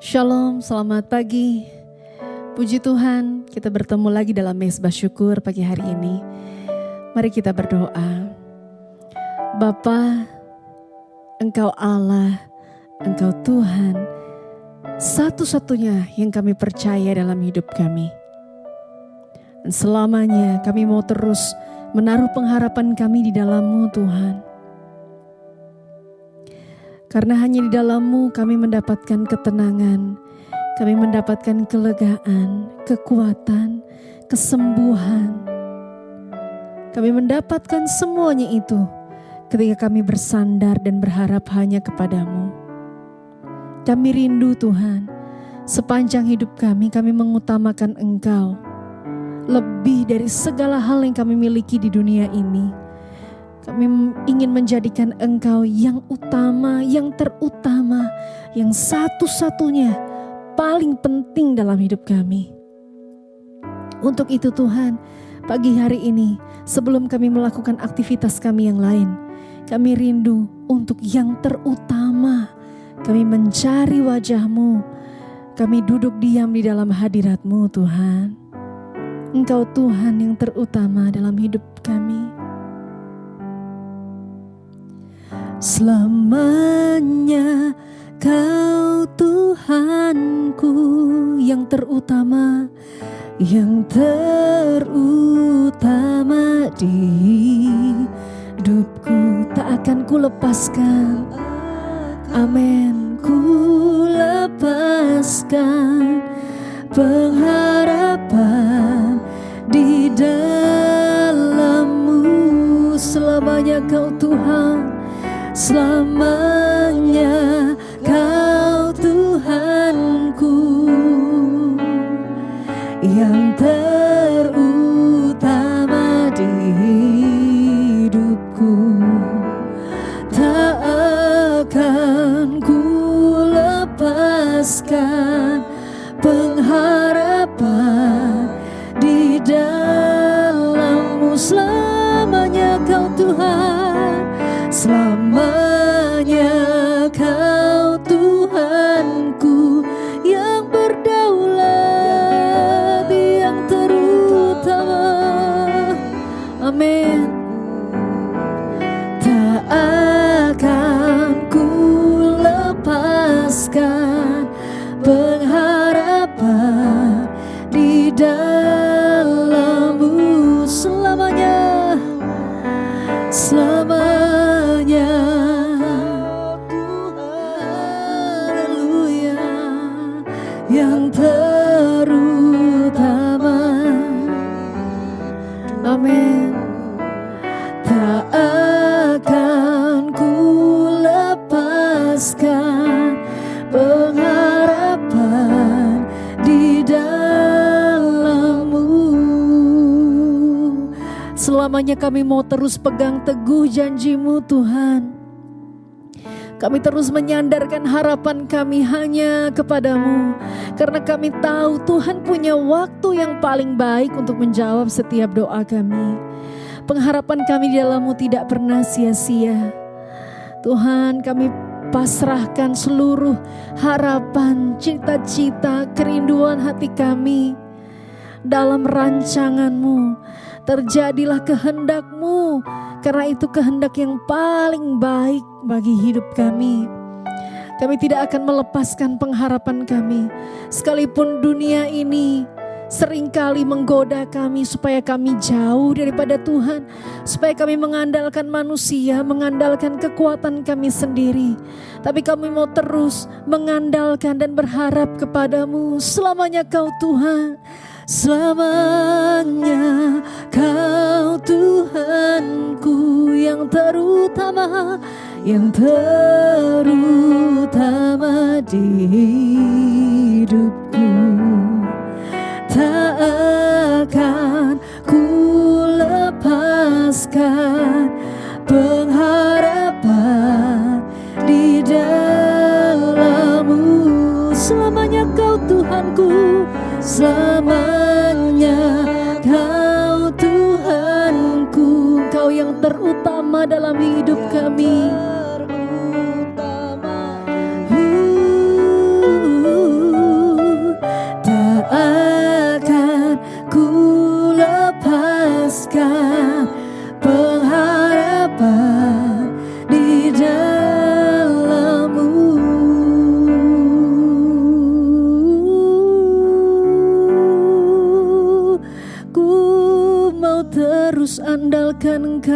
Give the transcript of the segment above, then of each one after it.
Shalom, selamat pagi. Puji Tuhan, kita bertemu lagi dalam Mezbah Syukur pagi hari ini. Mari kita berdoa. Bapa, Engkau Allah, Engkau Tuhan, satu-satunya yang kami percaya dalam hidup kami. Dan selamanya kami mau terus menaruh pengharapan kami di dalam-Mu Tuhan. Karena hanya di dalam-Mu kami mendapatkan ketenangan, kami mendapatkan kelegaan, kekuatan, kesembuhan. Kami mendapatkan semuanya itu ketika kami bersandar dan berharap hanya kepada-Mu. Kami rindu Tuhan, sepanjang hidup kami mengutamakan Engkau. Lebih dari segala hal yang kami miliki di dunia ini. Kami ingin menjadikan Engkau yang utama, yang terutama, yang satu-satunya paling penting dalam hidup kami. Untuk itu Tuhan, pagi hari ini sebelum kami melakukan aktivitas kami yang lain, kami rindu untuk yang terutama. Kami mencari wajah-Mu, kami duduk diam di dalam hadirat-Mu Tuhan. Engkau Tuhan yang terutama dalam hidup kami. Selamanya Kau Tuhanku yang terutama, yang terutama di hidupku, tak akan ku lepaskan. Amin. Ku lepaskan pengharapan di dalam-Mu. Selamanya Kau Tuhan, selamanya Kau Tuhanku yang terutama di hidupku. Tak akan ku lepaskan pengharapan di dalam-Mu. Selamanya Kau Tuhan, selamanya Kau Tuhanku yang berdaulat, yang terutama. Amin. Tak akan ku lepaskan pengharapan di dalam-Mu. Selamanya, selamanya, haleluya, yang terutama. Amin. Tak akan ku lepaskan pengharapan di dalam-Mu. Selamanya kami mau terus pegang teguh janji-Mu Tuhan. Kami terus menyandarkan harapan kami hanya kepada-Mu. Karena kami tahu Tuhan punya waktu yang paling baik untuk menjawab setiap doa kami. Pengharapan kami di dalam-Mu tidak pernah sia-sia. Tuhan, kami pasrahkan seluruh harapan, cita-cita, kerinduan hati kami dalam rancangan-Mu. Terjadilah kehendak-Mu, karena itu kehendak yang paling baik bagi hidup kami. Kami tidak akan melepaskan pengharapan kami, sekalipun dunia ini seringkali menggoda kami supaya kami jauh daripada Tuhan, supaya kami mengandalkan manusia, mengandalkan kekuatan kami sendiri. Tapi kami mau terus mengandalkan dan berharap kepada-Mu. Selamanya Kau Tuhan, selamanya Kau Tuhanku yang terutama, yang terutama di hidupku. Tak akan ku lepaskan pengharapan di dalam-Mu. Selamanya Kau Tuhanku, selamanya Kau Tuhanku. Kau yang terutama dalam hidup kami. Engkau.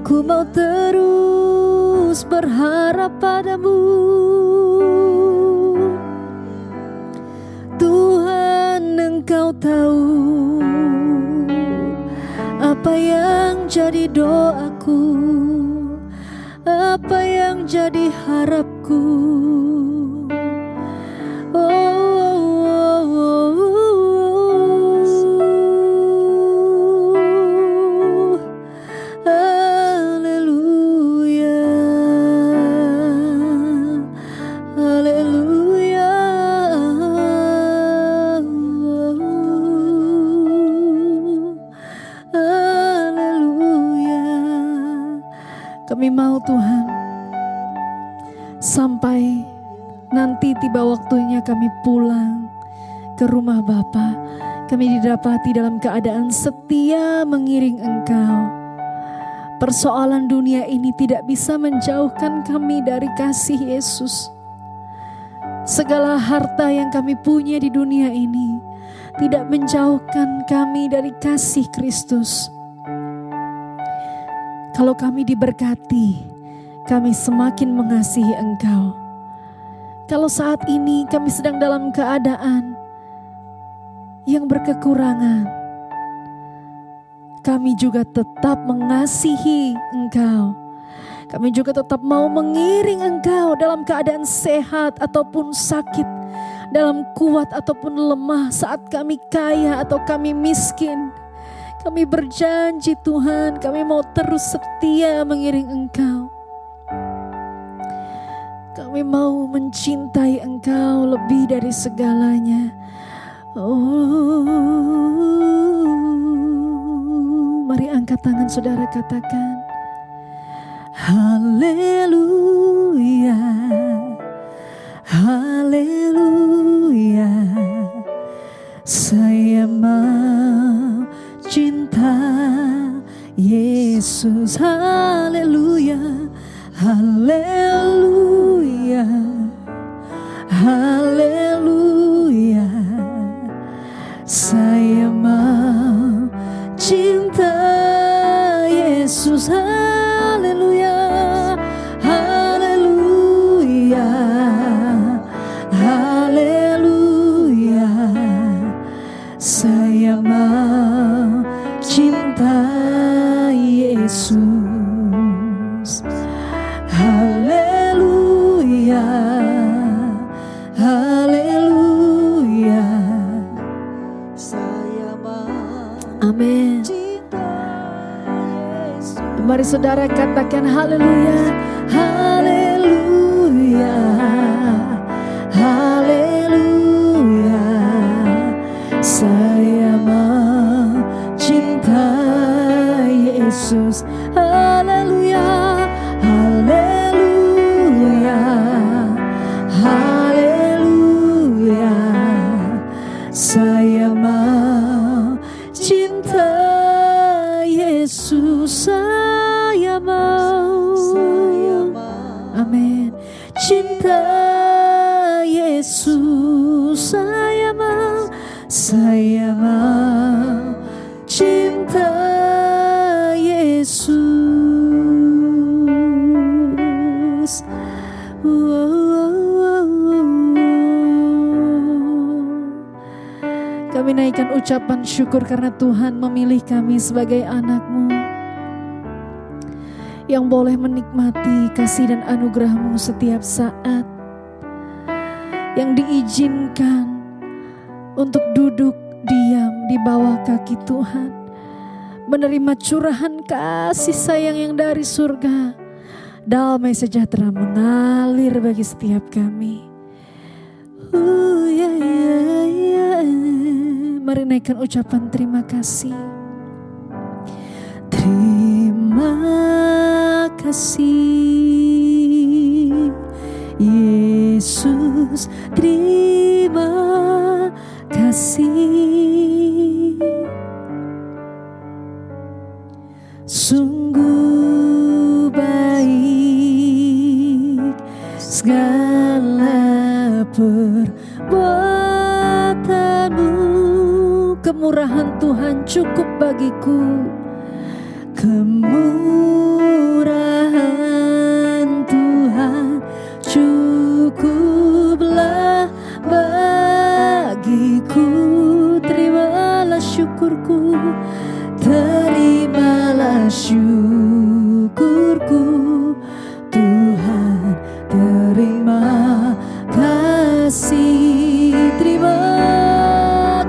Ku mau terus berharap padamu, Tuhan. Engkau tahu apa yang jadi doaku, apa yang jadi harapku. Kami mau Tuhan, sampai nanti tiba waktunya kami pulang ke rumah Bapa, kami didapati dalam keadaan setia mengiring Engkau. Persoalan dunia ini tidak bisa menjauhkan kami dari kasih Yesus. Segala harta yang kami punya di dunia ini tidak menjauhkan kami dari kasih Kristus. Kalau kami diberkati, kami semakin mengasihi Engkau. Kalau saat ini kami sedang dalam keadaan yang berkekurangan, kami juga tetap mengasihi Engkau. Kami juga tetap mau mengiring Engkau dalam keadaan sehat ataupun sakit, dalam kuat ataupun lemah, saat kami kaya atau kami miskin. Kami berjanji Tuhan, kami mau terus setia mengiring Engkau. Kami mau mencintai Engkau lebih dari segalanya. Mari angkat tangan saudara, katakan haleluya, haleluya. Saya mau cinta Yesus, haleluya, haleluya, haleluya. Saya mau cinta Yesus, haleluya, haleluya, haleluya. Saya mau cinta Yesus, haleluya, haleluya. Saya mau amin. Mari saudara katakan haleluya, haleluya, haleluya. Saya mau cinta Yesus, haleluya, haleluya, haleluya. Saya mau cinta Yesus, saya mau, amin. Cinta Yesus, saya mau cinta Yesus. Kami naikkan ucapan syukur karena Tuhan memilih kami sebagai anak-Mu yang boleh menikmati kasih dan anugerah-Mu setiap saat, yang diizinkan untuk duduk diam di bawah kaki Tuhan, menerima curahan kasih sayang yang dari surga. Damai sejahtera mengalir bagi setiap kami. Mari naikkan ucapan terima kasih. Terima kasih Yesus, terima kasih. Sungguh baik segala perbuatanmu. kemurahan Tuhan cukup bagiku. Kemurahan Tuhan cukuplah bagiku. Terimalah syukurku, terimalah syukurku. Tuhan, terima kasih, terima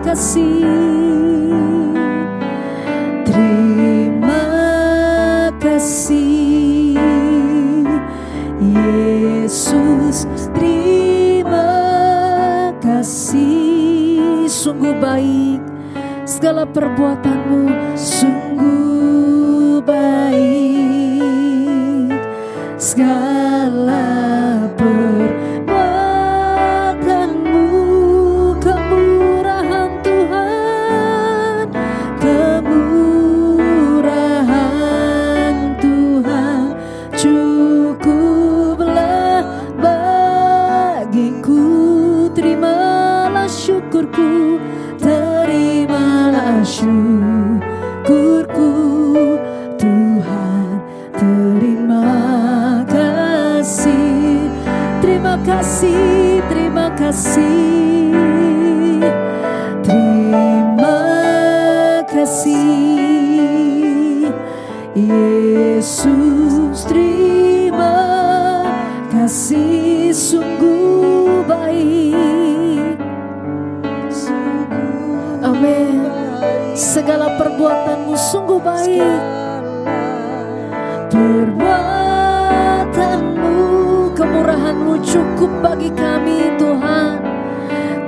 kasih, terima kasih. Yesus, terima kasih. Sungguh baik segala perbuatanmu, sungguh baik segala perbuatanmu. Kemurahan Tuhan, kemurahan Tuhan cukuplah bagiku. Terimalah syukurku, terimalah syukurku. Tuhan, terima kasih, terima kasih, terima kasih, terima kasih. Yesus, terima kasih. Sungguh baik, amin. Segala perbuatanmu sungguh baik. Perbuatanmu, kemurahanmu cukup bagi kami Tuhan.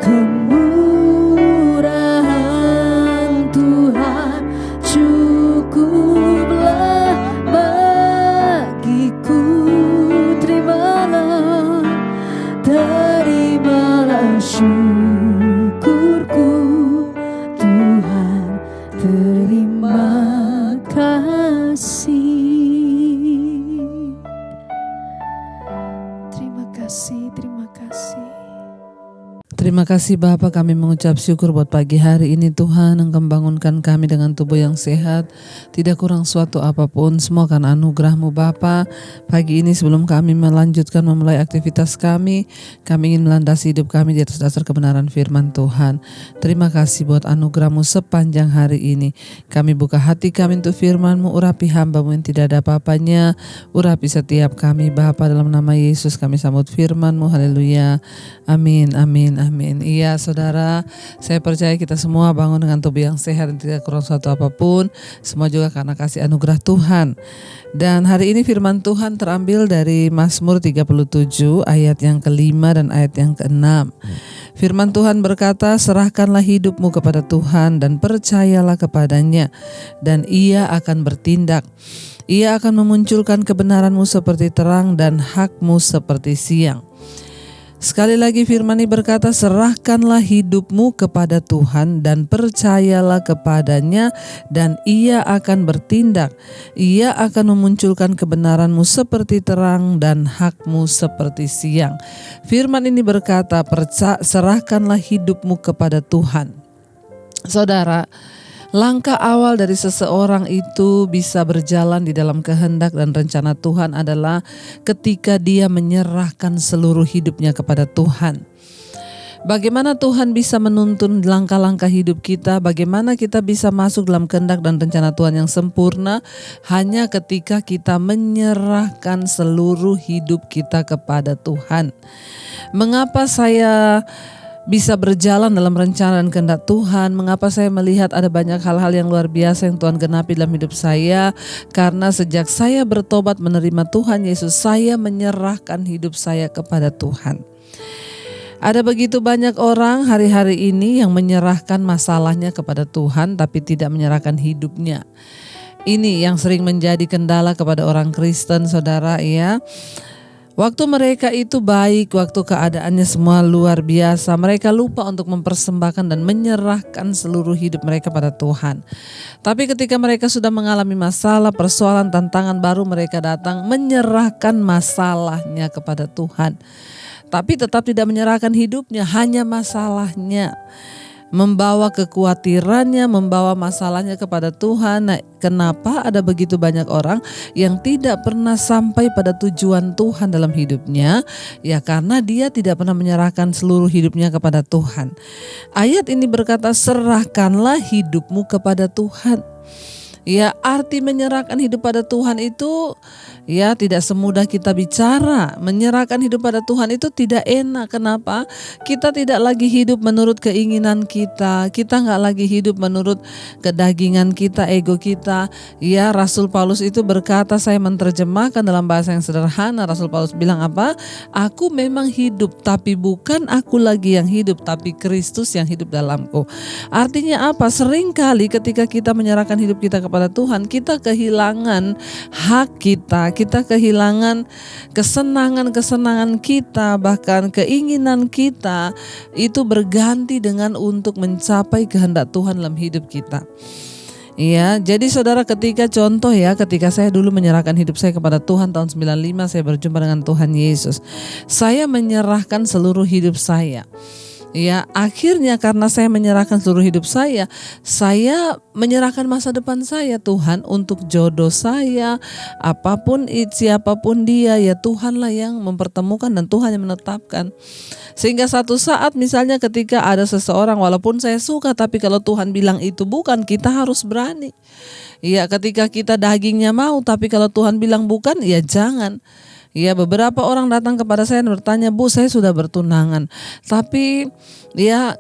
Kemurahan Tuhan cukuplah bagiku. Terimalah, terimalah syukurku. Tuhan, terima kasih. Terima kasih, terima kasih. Terima kasih Bapa, kami mengucap syukur buat pagi hari ini Tuhan. Engkau membangunkan kami dengan tubuh yang sehat, tidak kurang suatu apapun, semua karena anugerah-Mu Bapa. Pagi ini sebelum kami melanjutkan memulai aktivitas kami ingin melandasi hidup kami di atas dasar kebenaran firman Tuhan. Terima kasih buat anugerah-Mu sepanjang hari ini. Kami buka hati kami untuk firman-Mu, urapi hamba-Mu yang tidak ada apa-apanya, urapi setiap kami Bapa, dalam nama Yesus kami sambut firman-Mu. Haleluya, amin, amin, amin. Iya saudara, saya percaya kita semua bangun dengan tubuh yang sehat dan tidak kurang suatu apapun. Semua juga karena kasih anugerah Tuhan. Dan hari ini firman Tuhan terambil dari Mazmur 37 ayat yang ke-5 dan ayat yang ke-6. Firman Tuhan berkata, serahkanlah hidupmu kepada Tuhan dan percayalah kepadanya, dan Ia akan bertindak. Ia akan memunculkan kebenaranmu seperti terang dan hakmu seperti siang. Sekali lagi firman ini berkata, serahkanlah hidupmu kepada Tuhan dan percayalah kepadanya, dan Ia akan bertindak. Ia akan memunculkan kebenaranmu seperti terang dan hakmu seperti siang. Firman ini berkata, serahkanlah hidupmu kepada Tuhan. Saudara, langkah awal dari seseorang itu bisa berjalan di dalam kehendak dan rencana Tuhan adalah ketika dia menyerahkan seluruh hidupnya kepada Tuhan. Bagaimana Tuhan bisa menuntun langkah-langkah hidup kita, bagaimana kita bisa masuk dalam kehendak dan rencana Tuhan yang sempurna, hanya ketika kita menyerahkan seluruh hidup kita kepada Tuhan. Mengapa saya bisa berjalan dalam rencana dan kehendak Tuhan? Mengapa saya melihat ada banyak hal-hal yang luar biasa yang Tuhan genapi dalam hidup saya? Karena sejak saya bertobat menerima Tuhan Yesus, saya menyerahkan hidup saya kepada Tuhan. Ada begitu banyak orang hari-hari ini yang menyerahkan masalahnya kepada Tuhan tapi tidak menyerahkan hidupnya. Ini yang sering menjadi kendala kepada orang Kristen, saudara, ya. Waktu mereka itu baik, waktu keadaannya semua luar biasa, mereka lupa untuk mempersembahkan dan menyerahkan seluruh hidup mereka pada Tuhan. Tapi ketika mereka sudah mengalami masalah, persoalan, tantangan baru, mereka datang menyerahkan masalahnya kepada Tuhan. Tapi tetap tidak menyerahkan hidupnya, hanya masalahnya. membawa kekhawatirannya, membawa masalahnya kepada Tuhan. Nah, kenapa ada begitu banyak orang yang tidak pernah sampai pada tujuan Tuhan dalam hidupnya? Ya karena dia tidak pernah menyerahkan seluruh hidupnya kepada Tuhan. Ayat ini berkata, serahkanlah hidupmu kepada Tuhan. Ya, arti menyerahkan hidup pada Tuhan itu ya tidak semudah kita bicara. Menyerahkan hidup pada Tuhan itu tidak enak. Kenapa? Kita tidak lagi hidup menurut keinginan kita. Kita nggak lagi hidup menurut kedagingan kita, ego kita. Ya, Rasul Paulus itu berkata, saya menerjemahkan dalam bahasa yang sederhana. Rasul Paulus bilang apa? Aku memang hidup, tapi bukan aku lagi yang hidup, tapi Kristus yang hidup dalamku. Artinya apa? Seringkali ketika kita menyerahkan hidup kita kepada Tuhan, kita kehilangan hak kita kehilangan kesenangan kita, bahkan keinginan kita itu berganti dengan untuk mencapai kehendak Tuhan dalam hidup kita. Ya, jadi saudara, ketika saya dulu menyerahkan hidup saya kepada Tuhan tahun 95, saya berjumpa dengan Tuhan Yesus. Saya menyerahkan seluruh hidup saya. Ya, akhirnya karena saya menyerahkan seluruh hidup saya menyerahkan masa depan saya Tuhan, untuk jodoh saya, apapun siapapun dia, ya Tuhanlah yang mempertemukan dan Tuhan yang menetapkan. Sehingga satu saat misalnya ketika ada seseorang, walaupun saya suka, tapi kalau Tuhan bilang itu bukan, kita harus berani. Ya, ketika kita dagingnya mau, tapi kalau Tuhan bilang bukan, ya jangan. Ya, beberapa orang datang kepada saya dan bertanya, Bu, saya sudah bertunangan, tapi ya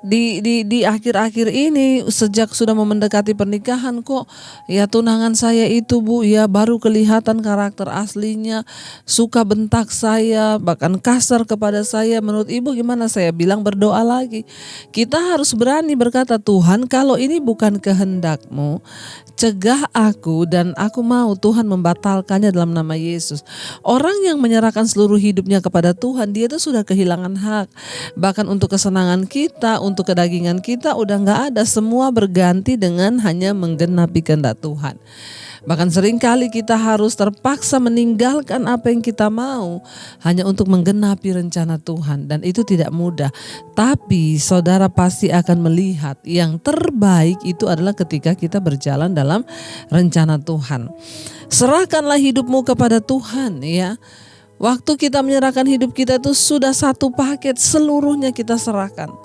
di akhir-akhir ini sejak sudah mau mendekati pernikahan kok ya tunangan saya itu, Bu, ya baru kelihatan karakter aslinya, suka bentak saya, bahkan kasar kepada saya. Menurut Ibu gimana? Saya bilang berdoa lagi. Kita harus berani berkata, Tuhan, kalau ini bukan kehendak-Mu, cegah aku, dan aku mau Tuhan membatalkannya dalam nama Yesus. Orang yang menyerahkan seluruh hidupnya kepada Tuhan, dia itu sudah kehilangan hak. Bahkan untuk kesenangan kita, untuk kedagingan kita udah gak ada. Semua berganti dengan hanya menggenapi kehendak Tuhan. Bahkan seringkali kita harus terpaksa meninggalkan apa yang kita mau hanya untuk menggenapi rencana Tuhan, dan itu tidak mudah. Tapi saudara pasti akan melihat yang terbaik itu adalah ketika kita berjalan dalam rencana Tuhan. Serahkanlah hidupmu kepada Tuhan, ya. Waktu kita menyerahkan hidup kita itu sudah satu paket, seluruhnya kita serahkan.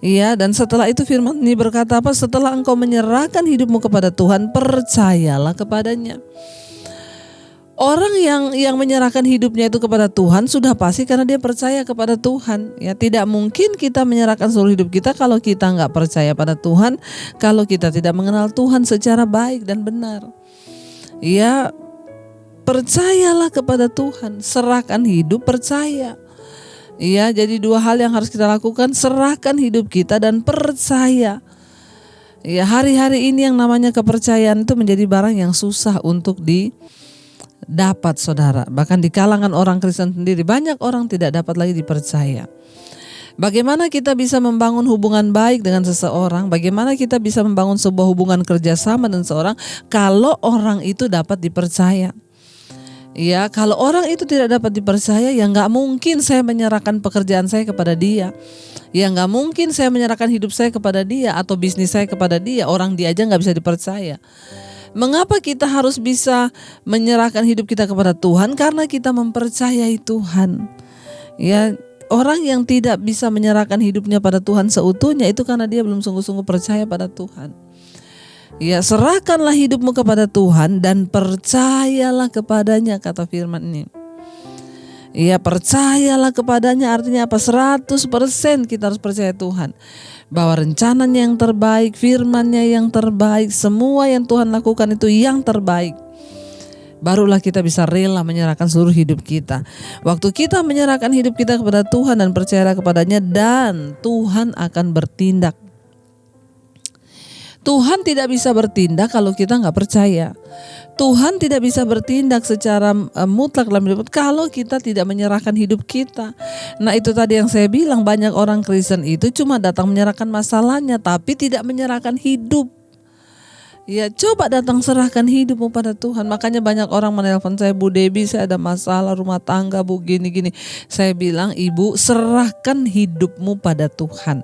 Ya, dan setelah itu firman ini berkata apa? Setelah engkau menyerahkan hidupmu kepada Tuhan, percayalah kepadanya. Orang yang menyerahkan hidupnya itu kepada Tuhan sudah pasti karena dia percaya kepada Tuhan. Ya, tidak mungkin kita menyerahkan seluruh hidup kita kalau kita nggak percaya pada Tuhan, kalau kita tidak mengenal Tuhan secara baik dan benar. Ya, percayalah kepada Tuhan, serahkan hidup, percaya. Iya, jadi dua hal yang harus kita lakukan, serahkan hidup kita dan percaya. Ya, hari-hari ini yang namanya kepercayaan itu menjadi barang yang susah untuk didapat, saudara. Bahkan di kalangan orang Kristen sendiri, banyak orang tidak dapat lagi dipercaya. Bagaimana kita bisa membangun hubungan baik dengan seseorang? Bagaimana kita bisa membangun sebuah hubungan kerjasama dengan seseorang kalau orang itu dapat dipercaya? Ya, kalau orang itu tidak dapat dipercaya, ya nggak mungkin saya menyerahkan pekerjaan saya kepada dia. Ya nggak mungkin saya menyerahkan hidup saya kepada dia atau bisnis saya kepada dia. Orang dia aja nggak bisa dipercaya. Mengapa kita harus bisa menyerahkan hidup kita kepada Tuhan? Karena kita mempercayai Tuhan. Ya, orang yang tidak bisa menyerahkan hidupnya pada Tuhan seutuhnya itu karena dia belum sungguh-sungguh percaya pada Tuhan. Ya, serahkanlah hidupmu kepada Tuhan dan percayalah kepadanya, kata firman ini. Ya, percayalah kepadanya artinya apa? 100% kita harus percaya Tuhan. Bahwa rencananya yang terbaik, firman-Nya yang terbaik, semua yang Tuhan lakukan itu yang terbaik. Barulah kita bisa rela menyerahkan seluruh hidup kita. Waktu kita menyerahkan hidup kita kepada Tuhan dan percayalah kepadanya, dan Tuhan akan bertindak. Tuhan tidak bisa bertindak kalau kita nggak percaya. Tuhan tidak bisa bertindak secara mutlak dalam hidup kalau kita tidak menyerahkan hidup kita. Nah, itu tadi yang saya bilang, banyak orang Kristen itu cuma datang menyerahkan masalahnya tapi tidak menyerahkan hidup. Ya, coba datang serahkan hidupmu pada Tuhan. Makanya banyak orang menelpon saya, Bu Debbie, saya ada masalah rumah tangga, Bu, gini-gini. Saya bilang, Ibu, serahkan hidupmu pada Tuhan.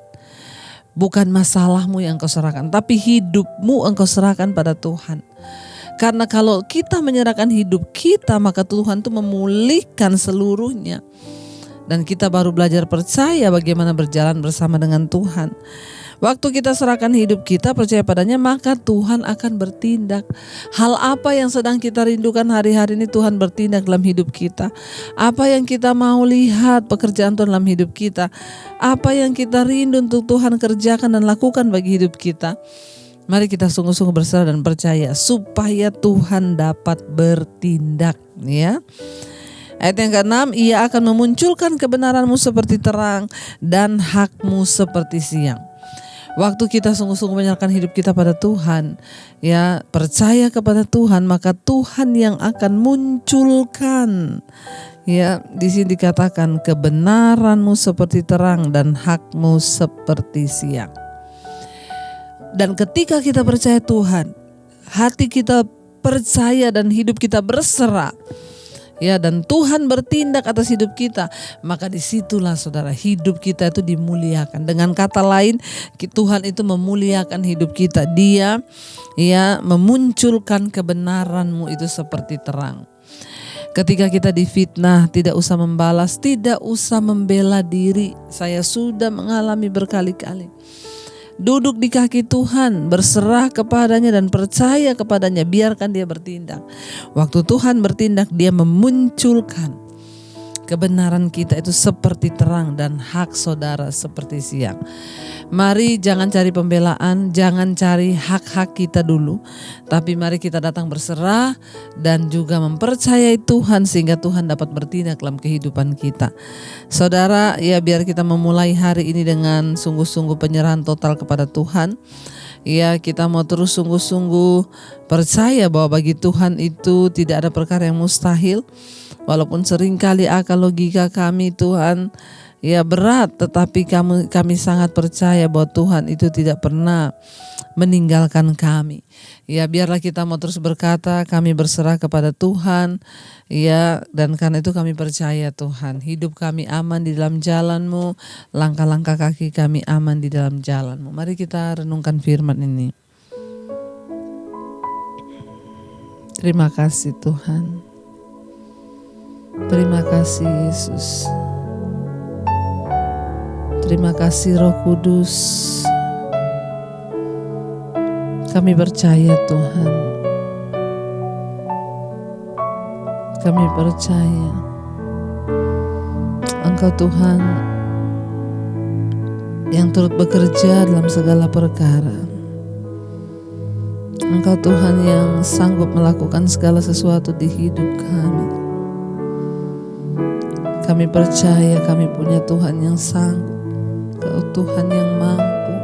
Bukan masalahmu yang engkau serahkan, tapi hidupmu engkau serahkan pada Tuhan. Karena kalau kita menyerahkan hidup kita, maka Tuhan itu memulihkan seluruhnya. Dan kita baru belajar percaya bagaimana berjalan bersama dengan Tuhan. Waktu kita serahkan hidup kita, percaya padanya, maka Tuhan akan bertindak. Hal apa yang sedang kita rindukan hari-hari ini, Tuhan bertindak dalam hidup kita. Apa yang kita mau lihat pekerjaan Tuhan dalam hidup kita, apa yang kita rindu untuk Tuhan kerjakan dan lakukan bagi hidup kita. Mari kita sungguh-sungguh berserah dan percaya supaya Tuhan dapat bertindak, ya. Ayat yang ke-6, ia akan memunculkan kebenaranmu seperti terang dan hakmu seperti siang. Waktu kita sungguh-sungguh menyerahkan hidup kita pada Tuhan, ya, percaya kepada Tuhan, maka Tuhan yang akan munculkan, ya, di sini dikatakan kebenaranmu seperti terang dan hakmu seperti siang. Dan ketika kita percaya Tuhan, hati kita percaya dan hidup kita berserah, ya, dan Tuhan bertindak atas hidup kita, maka disitulah saudara hidup kita itu dimuliakan. Dengan kata lain, Tuhan itu memuliakan hidup kita. Dia, ya, memunculkan kebenaranmu itu seperti terang. Ketika kita difitnah, tidak usah membalas, tidak usah membela diri. Saya sudah mengalami berkali-kali. Duduk di kaki Tuhan, berserah kepadanya dan percaya kepadanya, biarkan dia bertindak. Waktu Tuhan bertindak, dia memunculkan kebenaran kita itu seperti terang dan hak saudara seperti siang. Mari jangan cari pembelaan, jangan cari hak-hak kita dulu, tapi mari kita datang berserah dan juga mempercayai Tuhan sehingga Tuhan dapat bertindak dalam kehidupan kita. Saudara, ya, biar kita memulai hari ini dengan sungguh-sungguh penyerahan total kepada Tuhan. Ya, kita mau terus sungguh-sungguh percaya bahwa bagi Tuhan itu tidak ada perkara yang mustahil. Walaupun seringkali akal logika kami Tuhan, ya, berat, tetapi kami sangat percaya bahwa Tuhan itu tidak pernah meninggalkan kami. Ya, biarlah kita mau terus berkata, kami berserah kepada Tuhan, ya, dan karena itu kami percaya Tuhan, hidup kami aman di dalam jalan-Mu, langkah-langkah kaki kami aman di dalam jalan-Mu. Mari kita renungkan firman ini. Terima kasih Tuhan. Terima kasih Yesus. Terima kasih Roh Kudus. Kami percaya Tuhan. Kami percaya Engkau Tuhan yang turut bekerja dalam segala perkara. Engkau Tuhan yang sanggup melakukan segala sesuatu di hidup kami. Kami percaya kami punya Tuhan yang sanggup, Engkau Tuhan yang mampu.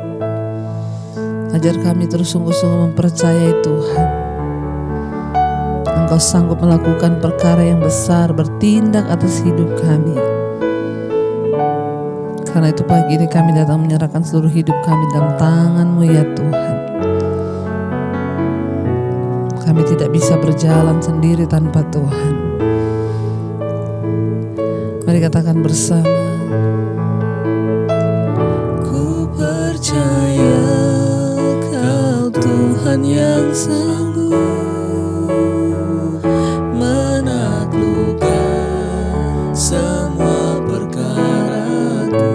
Ajar kami terus sungguh-sungguh mempercayai Tuhan. Engkau sanggup melakukan perkara yang besar, bertindak atas hidup kami. Karena itu pagi ini kami datang menyerahkan seluruh hidup kami dalam tangan-Mu ya Tuhan. Kami tidak bisa berjalan sendiri tanpa Tuhan. Mari katakan bersama. Ku percaya Kau Tuhan yang sanggup menaklukkan semua perkaraku.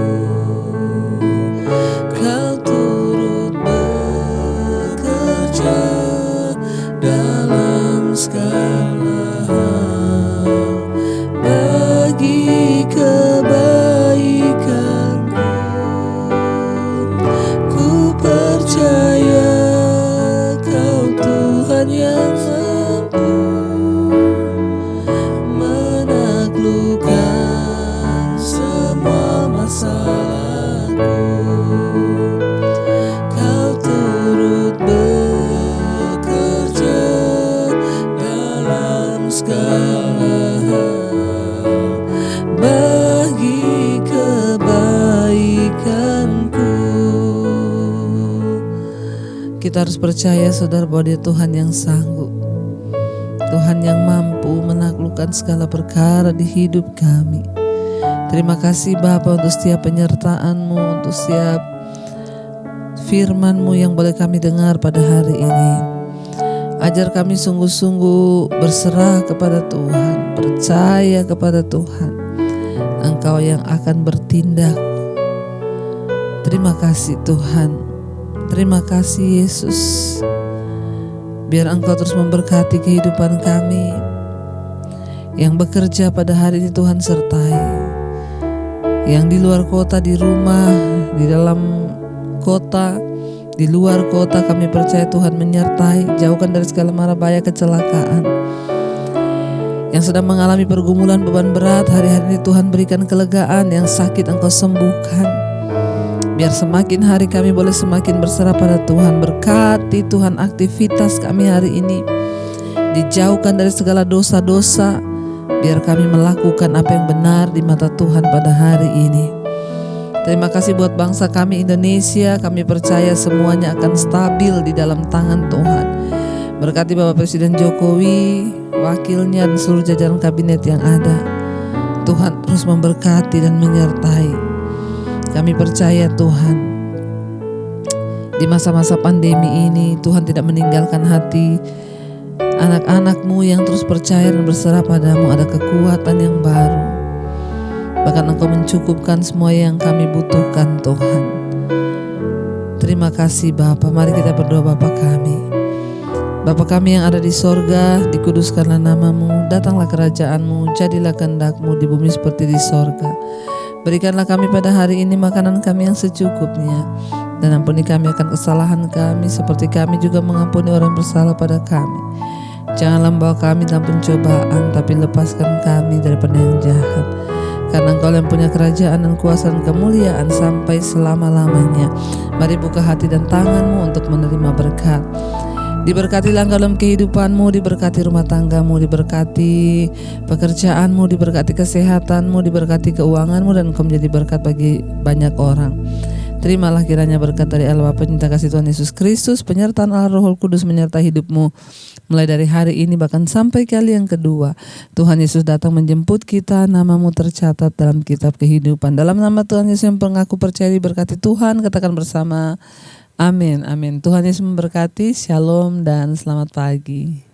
Kau turut bekerja dalam segala hal bagi kebaikanku. Ku percaya Kau Tuhan yang mampu menaklukkan semua masalahku. Kau turut bekerja dalam segala hal bagi kebaikanku. Kita harus percaya saudara bahwa Dia Tuhan yang sanggup, Tuhan yang mampu menaklukkan segala perkara di hidup kami. Terima kasih Bapa untuk setiap penyertaan-Mu, untuk setiap firman-Mu yang boleh kami dengar pada hari ini. Ajar kami sungguh-sungguh berserah kepada Tuhan, percaya kepada Tuhan. Engkau yang akan bertindak. Terima kasih Tuhan. Terima kasih Yesus. Biar Engkau terus memberkati kehidupan kami. Yang bekerja pada hari ini Tuhan sertai. Yang di luar kota, di rumah, di dalam kota, di luar kota, kami percaya Tuhan menyertai. Jauhkan dari segala mara bahaya kecelakaan. Yang sedang mengalami pergumulan beban berat, hari-hari ini Tuhan berikan kelegaan. Yang sakit Engkau sembuhkan. Biar semakin hari kami boleh semakin berserah pada Tuhan. Berkati Tuhan aktivitas kami hari ini. Dijauhkan dari segala dosa-dosa. Biar kami melakukan apa yang benar di mata Tuhan pada hari ini. Terima kasih buat bangsa kami Indonesia. Kami percaya semuanya akan stabil di dalam tangan Tuhan. Berkati Bapak Presiden Jokowi, wakilnya dan seluruh jajaran kabinet yang ada. Tuhan terus memberkati dan menyertai. Kami percaya Tuhan, di masa-masa pandemi ini Tuhan tidak meninggalkan hati anak-anak-Mu yang terus percaya dan berserah pada-Mu. Ada kekuatan yang baru. Bahkan Engkau mencukupkan semua yang kami butuhkan Tuhan. Terima kasih Bapa. Mari kita berdoa. Bapa kami, Bapa kami yang ada di sorga, dikuduskanlah nama-Mu, datanglah kerajaan-Mu, jadilah kehendak-Mu di bumi seperti di sorga. Berikanlah kami pada hari ini makanan kami yang secukupnya, dan ampuni kami akan kesalahan kami seperti kami juga mengampuni orang bersalah pada kami. Janganlah membawa kami dalam pencobaan, tapi lepaskan kami daripada yang jahat. Karena Engkau yang punya kerajaan dan kuasa dan kemuliaan sampai selama-lamanya. Mari buka hati dan tangan-Mu untuk menerima berkat. Diberkatilah Engkau dalam kehidupan-Mu, diberkati rumah tangga-Mu, diberkati pekerjaan-Mu, diberkati kesehatan-Mu, diberkati keuangan-Mu, dan Engkau menjadi berkat bagi banyak orang. Terimalah kiranya berkat dari Allah Bapa, cinta kasih Tuhan Yesus Kristus, penyertaan Allah Roh Kudus menyertai hidupmu mulai dari hari ini bahkan sampai kali yang kedua. Tuhan Yesus datang menjemput kita, nama-Mu tercatat dalam kitab kehidupan. Dalam nama Tuhan Yesus yang mengaku percaya diberkati Tuhan, katakan bersama, amin, amin. Tuhan Yesus memberkati, shalom dan selamat pagi.